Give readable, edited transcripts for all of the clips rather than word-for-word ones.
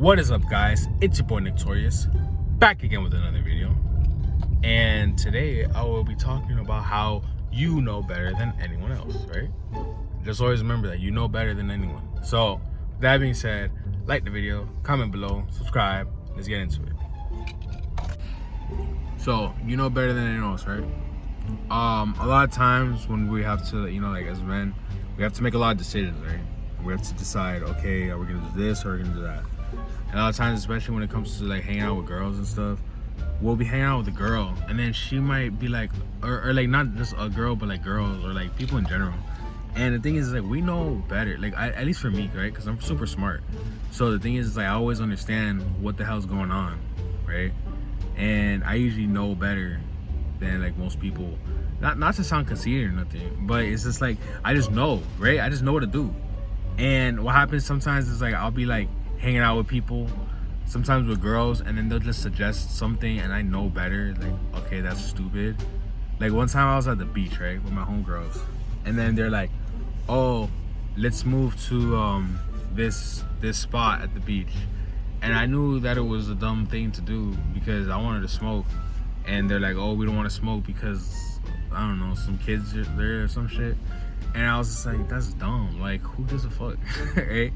What is up, guys? It's your boy Torius, back again with another video. And today I will be talking about how you know better than anyone else, right? Just always remember that you know better than anyone. So, with that being said, like the video, comment below, subscribe. Let's get into it. So, you know better than anyone else, right? A lot of times when we have to, like as men, we have to make a lot of decisions, right? We have to decide, okay, are we gonna do this or are we gonna do that? And a lot of times, especially when it comes to like hanging out with girls and stuff, we'll be hanging out with a girl and then she might be like, or like not just a girl, but like girls or like people in general. And the thing is, like, we know better, like at least for me, right? Because I'm super smart. So the thing is, like, I always understand what the hell's going on, right? And I usually know better than like most people. Not to sound conceited or nothing, but it's just like I just know, right? I just know what to do. And what happens sometimes is like I'll be like hanging out with people, sometimes with girls, and then they'll just suggest something and I know better, like, okay, that's stupid. Like one time I was at the beach, right, with my homegirls, and then they're like, oh, let's move to this spot at the beach. And I knew that it was a dumb thing to do because I wanted to smoke, and they're like, oh, we don't want to smoke because I don't know, some kids are there or some shit. And I was just like, that's dumb, like who gives a fuck? Right?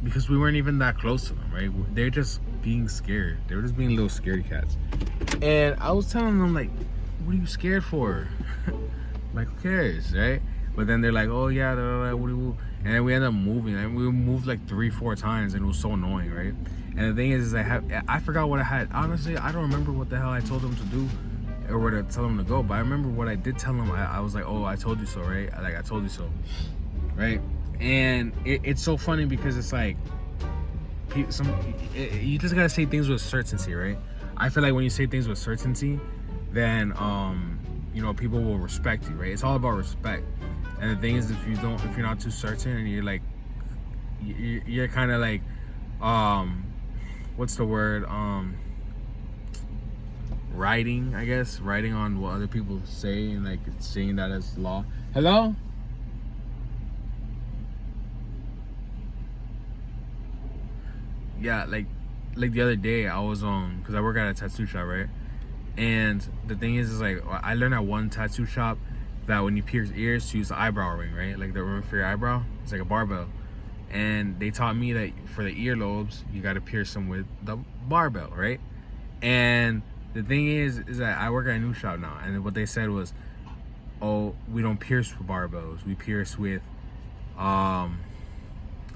Because we weren't even that close to them, right? They're just being scared. They were just being little scaredy cats. And I was telling them, like, what are you scared for? Like, who cares, right? But then they're like, oh yeah, what do you? And then we ended up moving, and we moved like 3-4 times, and it was so annoying, right? And the thing is I forgot what I had. Honestly, I don't remember what the hell I told them to do or where to tell them to go. But I remember what I did tell them. I was like, oh, I told you so, right? Like, I told you so, right? And it's so funny because it's like, you just gotta say things with certainty, right? I feel like when you say things with certainty, then people will respect you, right? It's all about respect. And the thing is, if you're not too certain and you're like, you're kind of like, what's the word? Writing on what other people say and like saying that as law. Hello? Yeah, like the other day I was because I work at a tattoo shop, right? And the thing is like I learned at one tattoo shop that when you pierce ears, to use the eyebrow ring, right? Like the ring for your eyebrow, it's like a barbell. And they taught me that for the earlobes, you got to pierce them with the barbell, right? And the thing is that I work at a new shop now, and what they said was, oh, we don't pierce with barbells, we pierce with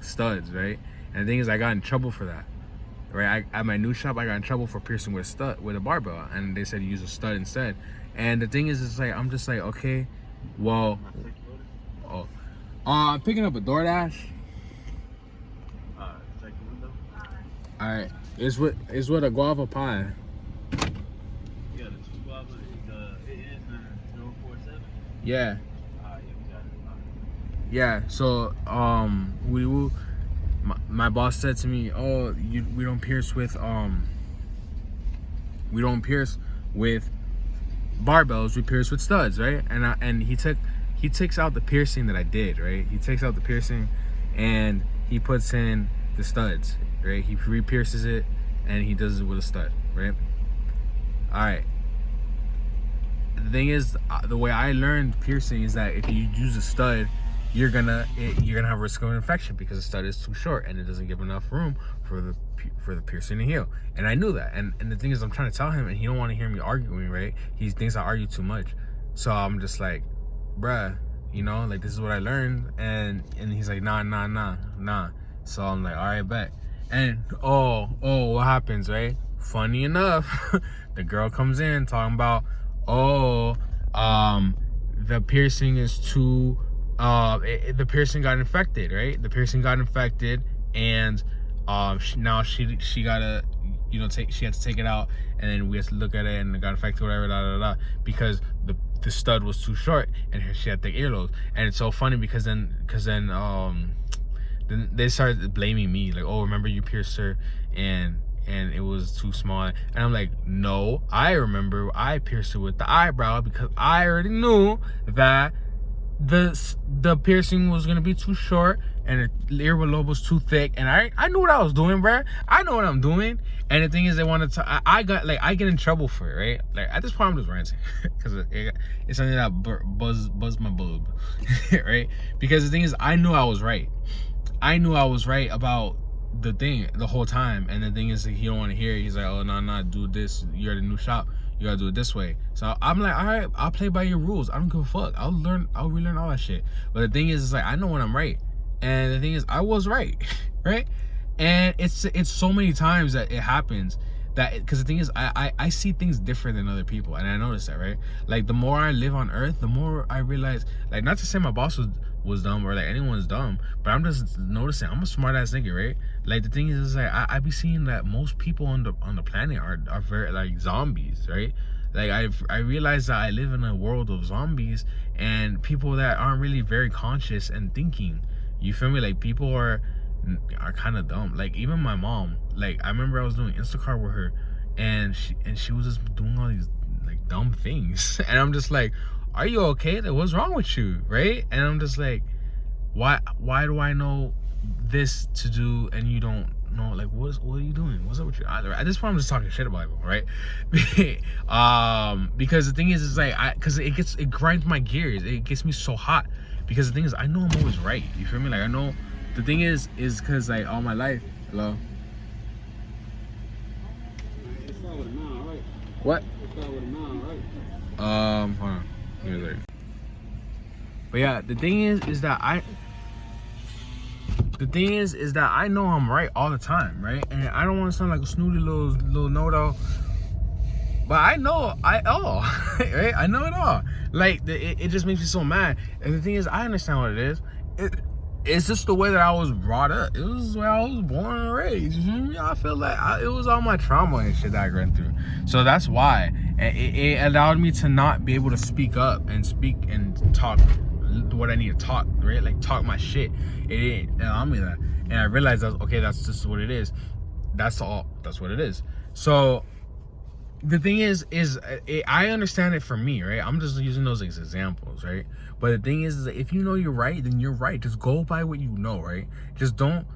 studs, right? And the thing is, I got in trouble for that, right? At my new shop, I got in trouble for piercing with a barbell, and they said use a stud instead. And the thing is, it's like I'm just like, okay, well, I'm picking up a DoorDash. Check the window. All right, it's with a guava pie. Yeah, the 2 guava, it is 047. Yeah. Yeah, we got it. Yeah. So we will. My boss said to me, "Oh, we don't pierce with barbells. We pierce with studs, right?" And he takes out the piercing that I did, right? He takes out the piercing, and he puts in the studs, right? He re-pierces it, and he does it with a stud, right? All right. The thing is, the way I learned piercing is that if you use a stud, you're gonna have risk of infection because the stud is too short and it doesn't give enough room for the piercing to heal. And I knew that. And the thing is, I'm trying to tell him, and he don't want to hear me arguing, right? He thinks I argue too much. So I'm just like, bruh, like this is what I learned. And he's like, nah. So I'm like, all right, bet. And oh, what happens, right? Funny enough, the girl comes in talking about, the piercing is too. The piercing got infected, right? The piercing got infected, and now she gotta, she had to take it out, and then we had to look at it, and it got infected, whatever, because the stud was too short, and she had thick earlobes. And it's so funny because then they started blaming me, like, oh, remember you pierced her, and it was too small. And I'm like, no, I remember I pierced her with the eyebrow because I already knew that the piercing was gonna be too short and the ear lobe was too thick, and I knew what I was doing, bro. I know what I'm doing. And the thing is, they wanted to. I get in trouble for it, right? Like at this point, I'm just ranting because it's something that buzz my bulb, right? Because the thing is, I knew I was right. I knew I was right about the thing the whole time. And the thing is, he don't want to hear it. He's like, oh no, do this. You're at a new shop. You gotta do it this way. So I'm like, all right, I'll play by your rules. I don't give a fuck. I'll relearn all that shit. But the thing is, it's like I know when I'm right. And the thing is, I was right, right? And it's so many times that it happens that, because the thing is, I see things different than other people, and I notice that, right? Like the more I live on earth, the more I realize, like, not to say my boss was dumb or like anyone's dumb, but I'm just noticing I'm a smart ass nigga, right? Like the thing is like I be seeing that most people on the planet are very like zombies, right? Like I realize that I live in a world of zombies and people that aren't really very conscious and thinking. You feel me? Like people are kind of dumb. Like even my mom, like I remember I was doing Instacart with her, and she was just doing all these like dumb things, and I'm just like, are you okay? Like what's wrong with you, right? And I'm just like, why do I know this to do and you don't know? Like what are you doing? What's up with you? At this point I'm just talking shit about people, right? Because the thing is like because it grinds my gears. It gets me so hot. Because the thing is, I know I'm always right. You feel me? Like I know. The thing is because like all my life. Hello. It's start with a 9, right? What? It start with a 9, right? Hold on. Give me a second. But yeah, the thing is that I know I'm right all the time, right? And I don't want to sound like a snooty little know-it-all. But I know right? I know it all. Like, it just makes me so mad. And the thing is, I understand what it is. It's just the way that I was brought up. It was the way I was born and raised. You feel me? I feel like it was all my trauma and shit that I went through. So that's why. It allowed me to not be able to speak up and speak and talk what I need to talk, right? Like, talk my shit. It didn't allow me that. And I realized that, okay, that's just what it is. That's all. That's what it is. So the thing is I understand it for me, right? I'm just using those as examples, right? But the thing is that if you know you're right, then you're right. Just go by what you know, right? Just don't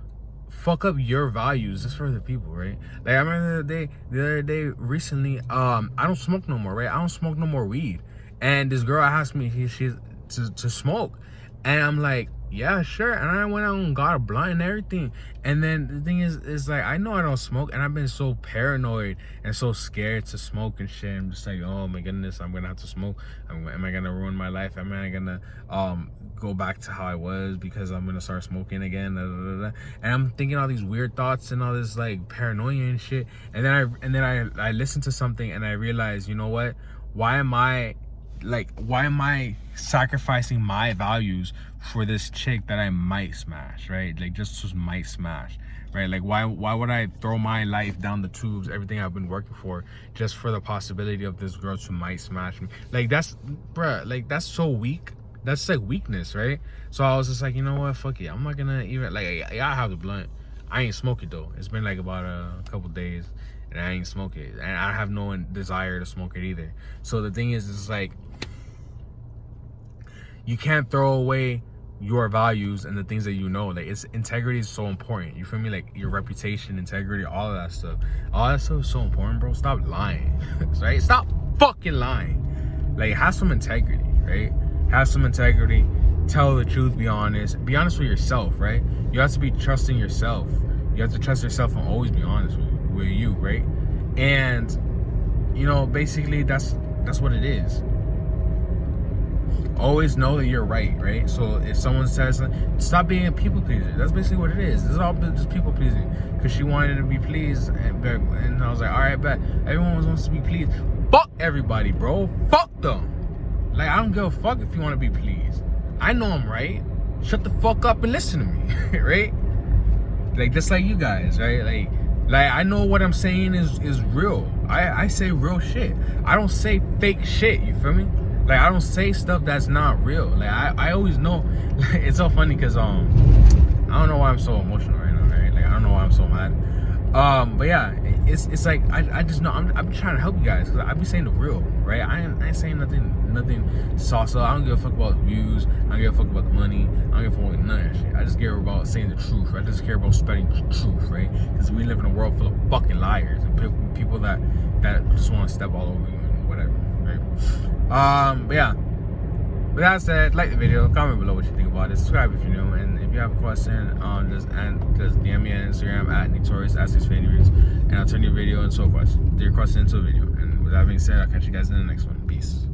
fuck up your values just for other people, right? Like I remember the other day recently, I don't smoke no more, right? I don't smoke no more weed. And this girl asked me she's to smoke, and I'm like, yeah, sure. And I went out and got a blunt and everything. And then the thing is like, I know I don't smoke, and I've been so paranoid and so scared to smoke and shit. I'm just like, oh my goodness, I'm gonna have to smoke. Am I gonna ruin my life? Am I gonna go back to how I was because I'm gonna start smoking again? And I'm thinking all these weird thoughts and all this like paranoia and shit. And then I listened to something and I realized, you know what? Why am I sacrificing my values for this chick that I might smash, right? Like just might smash, right? Like why would I throw my life down the tubes, everything I've been working for, just for the possibility of this girl who might smash me? Like that's, bruh, like that's so weak. That's like weakness, right? So I was just like, you know what, fuck it. I'm not gonna even, like, I have the blunt. I ain't smoke it though. It's been like about a couple days and I ain't smoke it, and I have no desire to smoke it either. So the thing is, it's like, you can't throw away your values and the things that you know. Like, it's integrity is so important. You feel me? Like your reputation, integrity, all of that stuff. All that stuff is so important, bro. Stop lying, right? Stop fucking lying. Like, have some integrity, right? Have some integrity. Tell the truth. Be honest. Be honest with yourself, right? You have to be trusting yourself. You have to trust yourself and always be honest with you, right? And you know, basically, that's what it is. Always know that you're right? So if someone says something, stop being a people pleaser. That's basically what it is. This is all just people pleasing. Because she wanted to be pleased, and I was like, all right, bet. Everyone wants to be pleased. Fuck everybody, bro. Fuck them. Like, I don't give a fuck if you want to be pleased. I know I'm right. Shut the fuck up and listen to me, right? Like, just like you guys, right? Like I know what I'm saying is real. I say real shit. I don't say fake shit. You feel me? Like, I don't say stuff that's not real. Like, I always know. It's so funny because I don't know why I'm so emotional right now, right? Like, I don't know why I'm so mad. But yeah, it's like I just know I'm trying to help you guys, because I be saying the real, right? I ain't saying nothing salsa. I don't give a fuck about views. I don't give a fuck about the money. I don't give a fuck about none of that shit. I just care about saying the truth. I just care about spreading the truth, right? Because we live in a world full of fucking liars and people that just want to step all over you and whatever, right? But yeah. With that said, like the video, comment below what you think about it, subscribe if you're new, and if you have a question, just DM me on Instagram at Torius, ask these favors, and I'll turn your question into a video. And with that being said, I'll catch you guys in the next one. Peace.